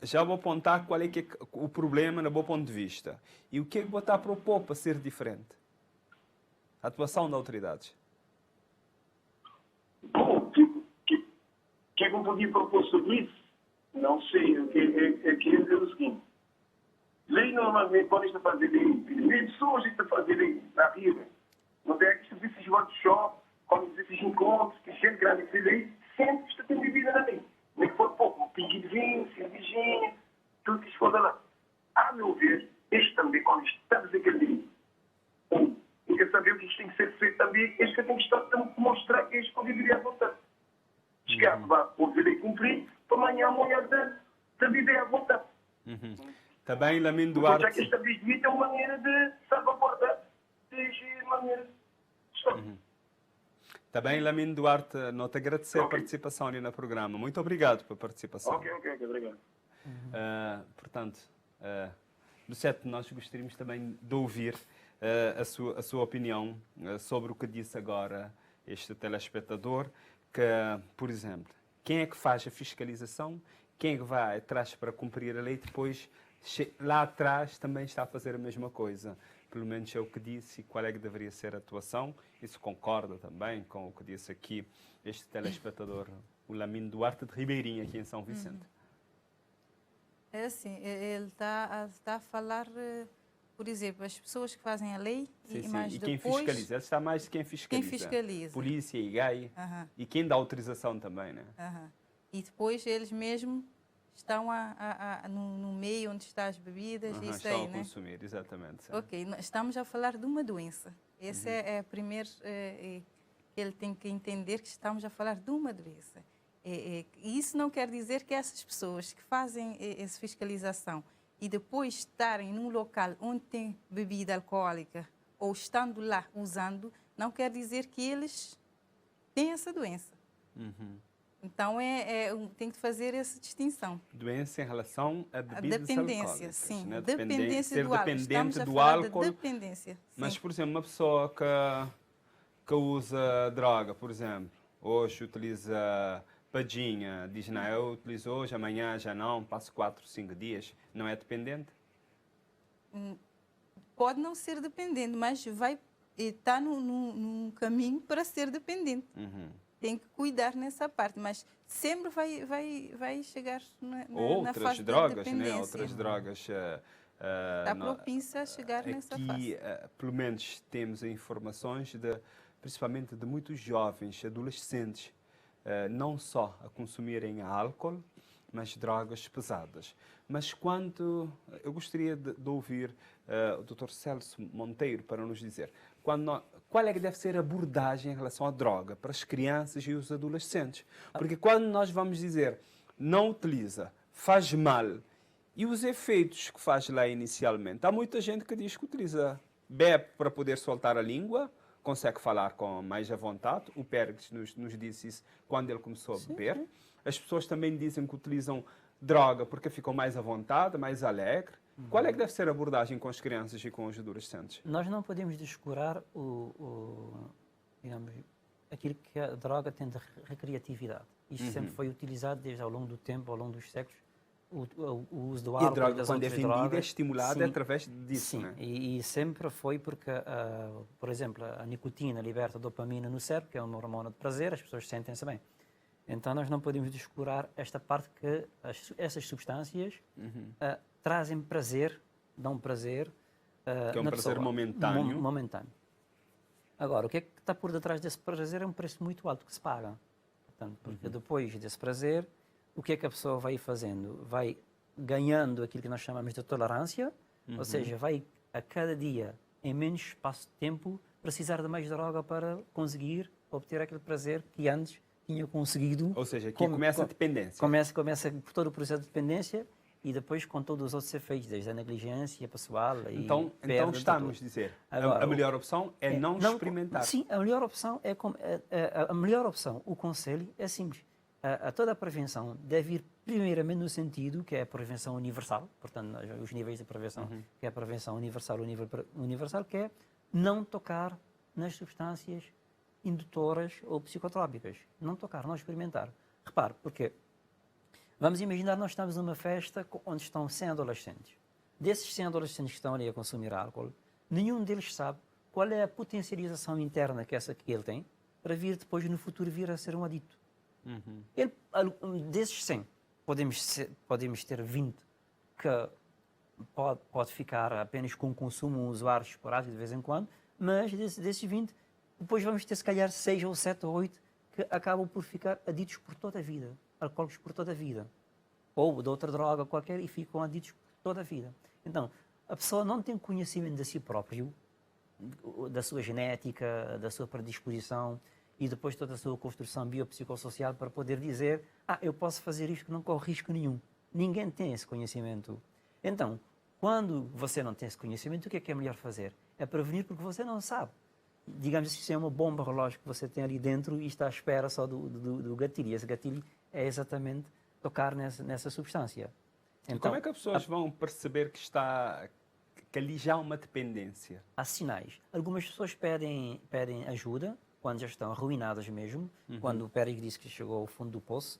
Speaker 1: Já vou apontar qual é que é o problema no meu ponto de vista. E o que é que vou estar a propor para ser diferente? A atuação da autoridade.
Speaker 5: Bom, o que é que eu podia propor sobre isso? Não sei. É que é o seguinte. Lei normalmente, quando está a fazer lei, pessoas estão a fazer lei na vida. Não tem que fazer esses workshops, quando esses encontros, que gente grande de lei, sempre está tendo bebida na lei. Nem que for pouco, um pingue de vinho, cervejinha, tudo que se for lá. A meu ver, este também, quando estamos naquele lei, e quer saber o que isto tem que ser feito também, este que tem que estar a mostrar que este pode viver à vontade. Escape, vai poder lei cumprir, para amanhã a mulher de viver à vontade.
Speaker 1: Também Lamin
Speaker 5: Já que
Speaker 1: Duarte.
Speaker 5: esta vez devia ter uma maneira de salvaguardar de maneira de
Speaker 1: Também Lamin Duarte, não te agradecer a
Speaker 5: Ok.
Speaker 1: participação ali no programa. Muito obrigado pela participação.
Speaker 5: Ok, obrigado.
Speaker 1: Portanto, Lucete, nós gostaríamos também de ouvir a sua opinião sobre o que disse agora este telespectador, que, por exemplo, quem é que faz a fiscalização, quem é que vai atrás para cumprir a lei, depois lá atrás também está a fazer a mesma coisa. Pelo menos é o que disse e qual é que deveria ser a atuação. Isso concorda também com o que disse aqui este telespectador, o Lamin Duarte de Ribeirinha, aqui em São Vicente.
Speaker 3: É assim, ele está a falar, por exemplo, as pessoas que fazem a lei
Speaker 1: Sim, sim.
Speaker 3: mas
Speaker 1: E quem
Speaker 3: depois
Speaker 1: fiscaliza? Ele está mais de quem fiscaliza.
Speaker 3: quem fiscaliza.
Speaker 1: Polícia, IGAI.
Speaker 3: Aham,
Speaker 1: E quem dá autorização também, né?
Speaker 3: aham. E depois eles mesmos estão no meio onde estão as bebidas, isso
Speaker 1: Estão
Speaker 3: aí,
Speaker 1: a
Speaker 3: né?
Speaker 1: consumir, exatamente. Sim.
Speaker 3: Ok, estamos a falar de uma doença. Esse é o primeiro que ele tem que entender, que estamos a falar de uma doença. E isso não quer dizer que essas pessoas que fazem essa fiscalização e depois estarem num local onde tem bebida alcoólica ou estando lá usando, não quer dizer que eles têm essa doença. Então, tem que fazer essa distinção.
Speaker 1: Doença em relação a
Speaker 3: A
Speaker 1: bebidas
Speaker 3: dependência,
Speaker 1: alcoólicas.
Speaker 3: sim.
Speaker 1: Né?
Speaker 3: Dependência
Speaker 1: ser
Speaker 3: do álcool.
Speaker 1: dependente
Speaker 3: Estamos a
Speaker 1: do
Speaker 3: falar
Speaker 1: álcool.
Speaker 3: de dependência.
Speaker 1: Mas,
Speaker 3: Sim.
Speaker 1: por exemplo, uma pessoa que usa droga, por exemplo, hoje utiliza padinha, diz, não, eu utilizo hoje, amanhã já não, passo 4, 5 dias, não é dependente?
Speaker 3: Pode não ser dependente, mas vai estar num caminho para ser dependente. Tem que cuidar nessa parte, mas sempre vai chegar na
Speaker 1: Outras
Speaker 3: fase
Speaker 1: drogas,
Speaker 3: da dependência.
Speaker 1: né? Outras drogas.
Speaker 3: Está propícia a chegar nessa
Speaker 1: Aqui,
Speaker 3: fase.
Speaker 1: pelo menos, temos informações, principalmente de muitos jovens, adolescentes, não só a consumirem álcool, mas drogas pesadas. Mas eu gostaria de ouvir o Dr. Celso Monteiro para nos dizer qual é que deve ser a abordagem em relação à droga para as crianças e os adolescentes. Porque quando nós vamos dizer não utiliza, faz mal, e os efeitos que faz lá inicialmente, há muita gente que diz que utiliza, bebe para poder soltar a língua, consegue falar com mais à vontade. O Pérez nos disse isso quando ele começou a beber. Sim. As pessoas também dizem que utilizam droga porque ficam mais à vontade, mais alegre. Qual é que deve ser a abordagem com as crianças e com os adolescentes?
Speaker 2: Nós não podemos descurar digamos, aquilo que a droga tem de recreatividade. Isto sempre foi utilizado desde ao longo do tempo, ao longo dos séculos. O uso do álcool
Speaker 1: e a droga,
Speaker 2: das
Speaker 1: quando é
Speaker 2: outras
Speaker 1: vendida,
Speaker 2: drogas,
Speaker 1: é estimulada através disso.
Speaker 2: Sim,
Speaker 1: né?
Speaker 2: e sempre foi porque, por exemplo, a nicotina liberta dopamina no cérebro, que é uma hormona de prazer, as pessoas sentem-se bem. Então nós não podemos descurar esta parte que essas substâncias trazem prazer, dão prazer
Speaker 1: que é um prazer
Speaker 2: pessoa,
Speaker 1: momentâneo.
Speaker 2: momentâneo. Agora, o que é que está por detrás desse prazer é um preço muito alto que se paga. Portanto, porque depois desse prazer, o que é que a pessoa vai fazendo? Vai ganhando aquilo que nós chamamos de tolerância, ou seja, vai a cada dia, em menos espaço de tempo, precisar de mais droga para conseguir obter aquele prazer que antes tinha conseguido.
Speaker 1: Ou seja, aqui começa a dependência.
Speaker 2: Começa por todo o processo de dependência e depois com todos os outros efeitos, desde a negligência pessoal e
Speaker 1: Então está a nos dizer, agora, a melhor opção é não experimentar.
Speaker 2: Sim, a melhor opção a melhor opção, o conselho é simples. Toda a prevenção deve ir primeiramente no sentido que é a prevenção universal, portanto, os níveis de prevenção, que é a prevenção universal, o nível universal, que é não tocar nas substâncias indutoras ou psicotrópicas. Não tocar, não experimentar. Repare, porque vamos imaginar nós estamos numa festa onde estão 100 adolescentes. Desses 100 adolescentes que estão ali a consumir álcool, nenhum deles sabe qual é a potencialização interna que ele tem, para vir depois, no futuro, vir a ser um adicto. Ele, desses 100, podemos ter 20 que pode ficar apenas com consumo, um usuário esporádico de vez em quando, mas desses 20, depois vamos ter se calhar 6 ou 7 ou 8 que acabam por ficar aditos por toda a vida, alcoólicos por toda a vida, ou de outra droga qualquer e ficam aditos por toda a vida. Então, a pessoa não tem conhecimento de si próprio, da sua genética, da sua predisposição e depois toda a sua construção biopsicossocial para poder dizer eu posso fazer isto que não corre risco nenhum. Ninguém tem esse conhecimento. Então, quando você não tem esse conhecimento, o que é melhor fazer? É prevenir porque você não sabe. Digamos assim, se é uma bomba relógio que você tem ali dentro e está à espera só do gatilho. Esse gatilho é exatamente tocar nessa substância. Então,
Speaker 1: como é que as pessoas vão perceber que ali já há uma dependência?
Speaker 2: Há sinais. Algumas pessoas pedem ajuda quando já estão arruinadas mesmo, quando o Pérez disse que chegou ao fundo do poço,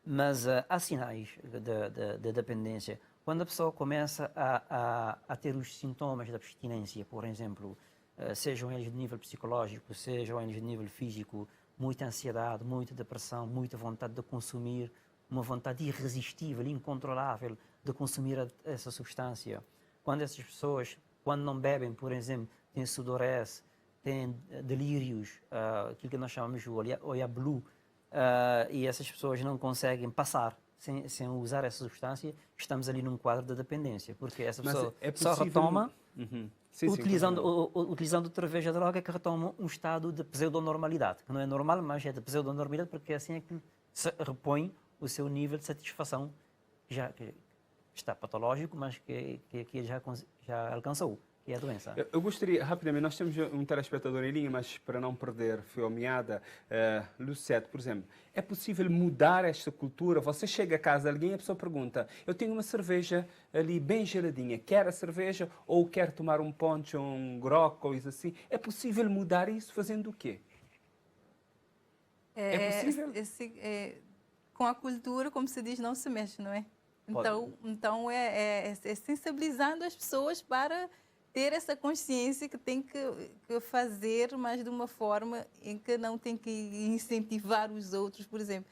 Speaker 2: mas há sinais da dependência. Quando a pessoa começa a ter os sintomas da abstinência, por exemplo, sejam eles de nível psicológico, sejam eles de nível físico, muita ansiedade, muita depressão, muita vontade de consumir, uma vontade irresistível, incontrolável de consumir essa substância. Quando essas pessoas, quando não bebem, por exemplo, têm sudorese, têm delírios, aquilo que nós chamamos de olhar blue, e essas pessoas não conseguem passar sem usar essa substância, estamos ali num quadro de dependência, porque essa pessoa só retoma, utilizando outra vez a droga, que retoma um estado de pseudonormalidade, que não é normal, mas é de pseudonormalidade, porque assim é que se repõe o seu nível de satisfação, que está patológico, mas que já alcançou, que é a doença.
Speaker 1: Eu gostaria, rapidamente, nós temos um telespectador em linha, mas para não perder fio à meada, Lucete, por exemplo, é possível mudar esta cultura? Você chega a casa de alguém e a pessoa pergunta, eu tenho uma cerveja ali bem geladinha, quer a cerveja ou quer tomar um ponche ou um grog, coisa assim? É possível mudar isso fazendo o quê? É possível?
Speaker 3: Com a cultura, como se diz, não se mexe, não é? Então é sensibilizando as pessoas para ter essa consciência que tem que fazer, mas de uma forma em que não tem que incentivar os outros. Por exemplo,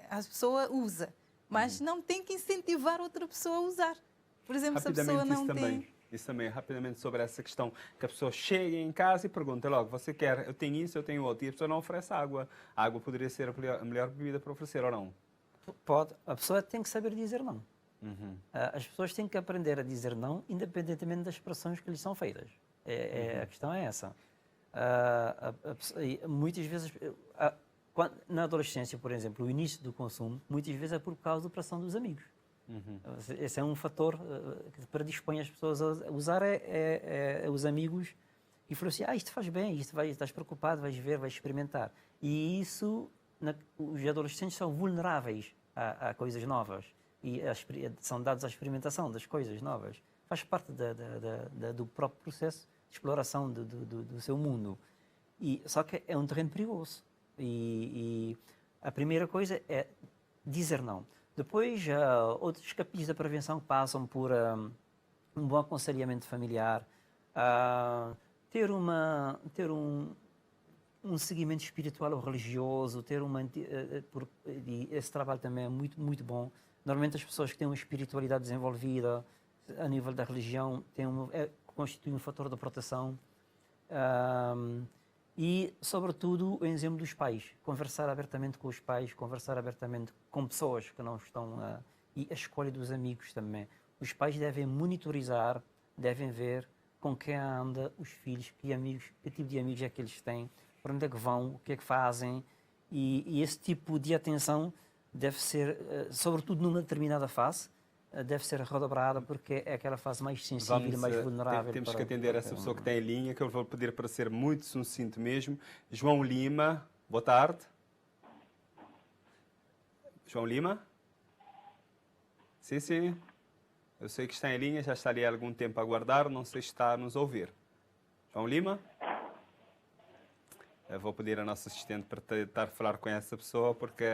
Speaker 3: a pessoa usa, mas não tem que incentivar outra pessoa a usar. Por exemplo, se a pessoa não tem...
Speaker 1: Isso também, rapidamente, sobre essa questão que a pessoa chega em casa e pergunta logo, você quer, eu tenho isso, eu tenho outro, e a pessoa não oferece água. A água poderia ser a melhor bebida para oferecer ou não?
Speaker 2: Pode. A pessoa tem que saber dizer não. As pessoas têm que aprender a dizer não, independentemente das expressões que lhes são feitas. A questão é essa. Muitas vezes, na adolescência, por exemplo, o início do consumo, muitas vezes é por causa da pressão dos amigos. Esse é um fator que predispõe as pessoas a usar os amigos e falam assim, isto faz bem, estás preocupado, vais ver, vais experimentar. E isso, os adolescentes são vulneráveis a coisas novas e são dados à experimentação das coisas novas. Faz parte do próprio processo de exploração do seu mundo. Só que é um terreno perigoso. E a primeira coisa é dizer não. Depois, outros capítulos da prevenção passam por um bom aconselhamento familiar, ter um seguimento espiritual ou religioso, esse trabalho também é muito, muito bom. Normalmente as pessoas que têm uma espiritualidade desenvolvida a nível da religião constituem um fator de proteção. E, sobretudo, o exemplo dos pais. Conversar abertamente com os pais, conversar abertamente com pessoas que não estão... e a escolha dos amigos também. Os pais devem monitorizar, devem ver com quem anda os filhos, que tipo de amigos é que eles têm, para onde é que vão, o que é que fazem. E esse tipo de atenção deve ser, sobretudo numa determinada fase, deve ser redobrada porque é aquela fase mais sensível e mais vulnerável.
Speaker 1: Temos que atender essa pessoa que tem em linha, que eu vou pedir para ser muito sucinto mesmo. João Lima, boa tarde. João Lima? Sim, sim. Eu sei que está em linha, já está ali há algum tempo a aguardar, não sei se está a nos ouvir. João Lima? Eu vou pedir à nossa assistente para tentar falar com essa pessoa, porque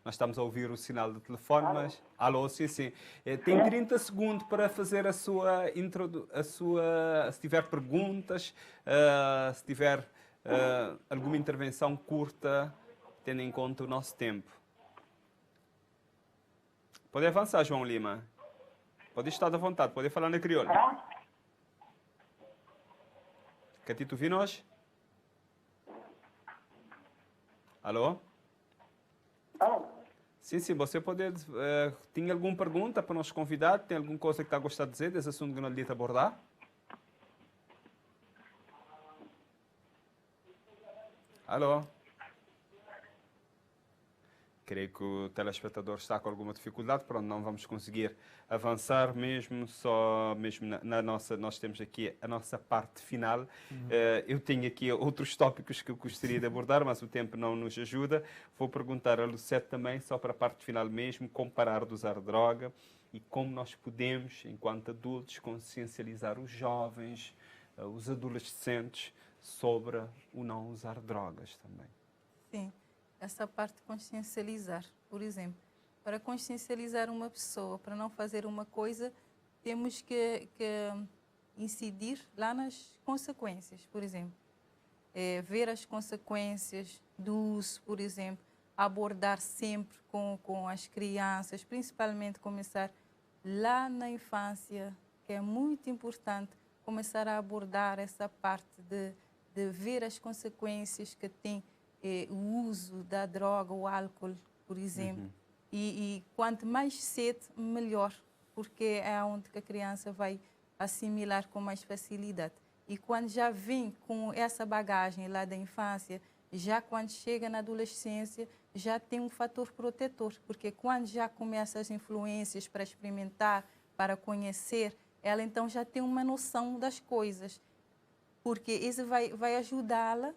Speaker 1: nós estamos a ouvir o sinal do telefone, mas... Alô, sim, sim. Tem 30 segundos para fazer se tiver perguntas, se tiver alguma intervenção curta, tendo em conta o nosso tempo. Pode avançar, João Lima. Pode estar à vontade, pode falar na crioula. Catito Vinos? Alô? Sim, sim, você pode... tem alguma pergunta para nos convidar? Tem alguma coisa que está a gostar de dizer desse assunto que nós lhe abordar? Alô? Creio que o telespectador está com alguma dificuldade, pronto, não vamos conseguir avançar mesmo na nossa, nós temos aqui a nossa parte final. Eu tenho aqui outros tópicos que eu gostaria de abordar, mas o tempo não nos ajuda. Vou perguntar a Lucete também, só para a parte final mesmo, como parar de usar droga e como nós podemos, enquanto adultos, consciencializar os jovens, os adolescentes, sobre o não usar drogas também.
Speaker 3: Sim, essa parte de consciencializar, por exemplo. Para consciencializar uma pessoa, para não fazer uma coisa, temos que incidir lá nas consequências, por exemplo. Ver as consequências do uso, por exemplo, abordar sempre com as crianças, principalmente começar lá na infância, que é muito importante começar a abordar essa parte de ver as consequências que tem o uso da droga, o álcool, por exemplo. E quanto mais cedo, melhor, porque é onde que a criança vai assimilar com mais facilidade. E quando já vem com essa bagagem lá da infância, já quando chega na adolescência, já tem um fator protetor, porque quando já começa as influências para experimentar, para conhecer, ela então já tem uma noção das coisas, porque isso vai ajudá-la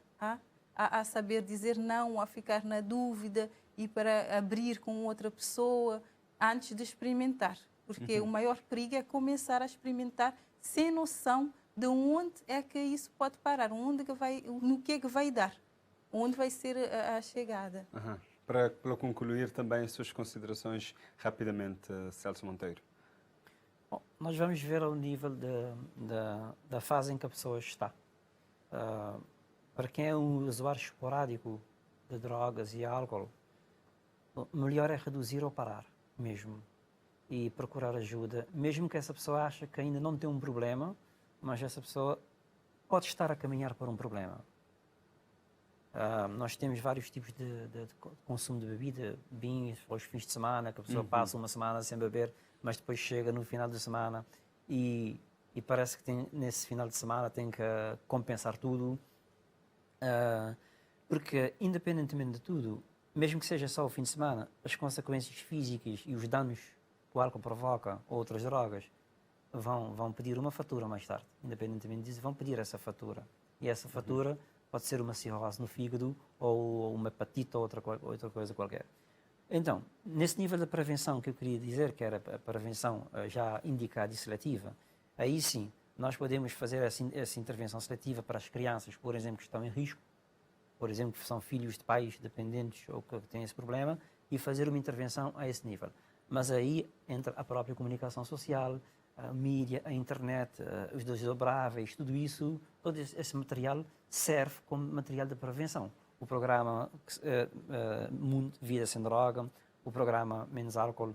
Speaker 3: a saber dizer não, a ficar na dúvida e para abrir com outra pessoa antes de experimentar. Porque o maior perigo é começar a experimentar sem noção de onde é que isso pode parar, no que é que vai dar, onde vai ser a chegada.
Speaker 1: Para concluir também as suas considerações rapidamente, Celso Monteiro.
Speaker 2: Bom, nós vamos ver ao nível da fase em que a pessoa está. Para quem é um usuário esporádico de drogas e álcool, o melhor é reduzir ou parar mesmo e procurar ajuda, mesmo que essa pessoa ache que ainda não tem um problema, mas essa pessoa pode estar a caminhar para um problema. Nós temos vários tipos de consumo de bebida, vinhos aos fins de semana, que a pessoa passa uma semana sem beber, mas depois chega no final de semana e parece que nesse final de semana tem que compensar tudo. Porque, independentemente de tudo, mesmo que seja só o fim de semana, as consequências físicas e os danos que o álcool provoca ou outras drogas vão pedir uma fatura mais tarde. Independentemente disso, vão pedir essa fatura. E essa fatura pode ser uma cirrose no fígado ou uma hepatite ou outra coisa qualquer. Então, nesse nível da prevenção que eu queria dizer, que era a prevenção já indicada e seletiva, aí sim, nós podemos fazer essa intervenção seletiva para as crianças, por exemplo, que estão em risco, por exemplo, que são filhos de pais dependentes ou que têm esse problema, e fazer uma intervenção a esse nível. Mas aí entra a própria comunicação social, a mídia, a internet, os desdobráveis, tudo isso, todo esse material serve como material de prevenção. O programa Vida Sem Droga, o programa Menos Álcool,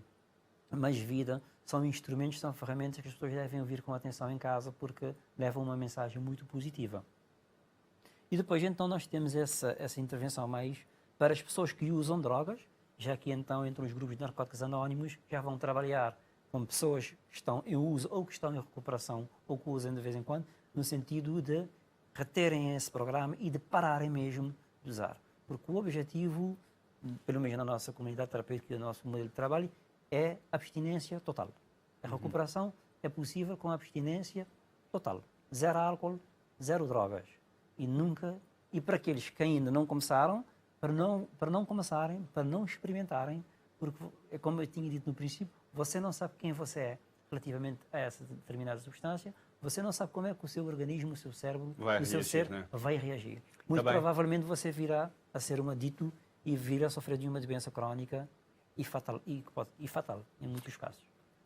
Speaker 2: Mais Vida, são instrumentos, são ferramentas que as pessoas devem ouvir com atenção em casa porque levam uma mensagem muito positiva. E depois, então, nós temos essa intervenção mais para as pessoas que usam drogas, já que, então, entre os grupos de narcóticos anónimos, já vão trabalhar com pessoas que estão em uso ou que estão em recuperação ou que usam de vez em quando, no sentido de reterem esse programa e de pararem mesmo de usar. Porque o objetivo, pelo menos na nossa comunidade terapêutica e no nosso modelo de trabalho, é abstinência total. A recuperação é possível com abstinência total. Zero álcool, zero drogas. E para aqueles que ainda não começaram, para não começarem, para não experimentarem, porque, como eu tinha dito no princípio, você não sabe quem você é relativamente a essa determinada substância, você não sabe como é que o seu organismo, o seu cérebro, o seu ser vai reagir. Muito provavelmente você virá a ser um adicto e virá a sofrer de uma doença crónica e fatal em muitos casos.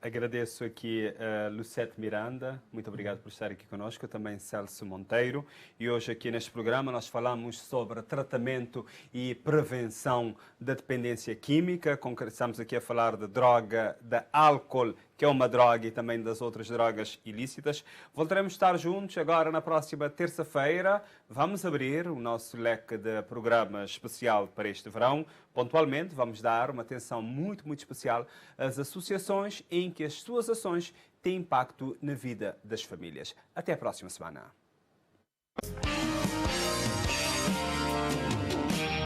Speaker 1: Agradeço aqui a Lucete Miranda, muito obrigado por estar aqui conosco, também Celso Monteiro. E hoje aqui neste programa nós falamos sobre tratamento e prevenção da dependência química. Estamos aqui a falar de droga, de álcool, que é uma droga, e também das outras drogas ilícitas. Voltaremos a estar juntos agora na próxima terça-feira. Vamos abrir o nosso leque de programa especial para este verão. Pontualmente vamos dar uma atenção muito, muito especial às associações em que as suas ações têm impacto na vida das famílias. Até a próxima semana.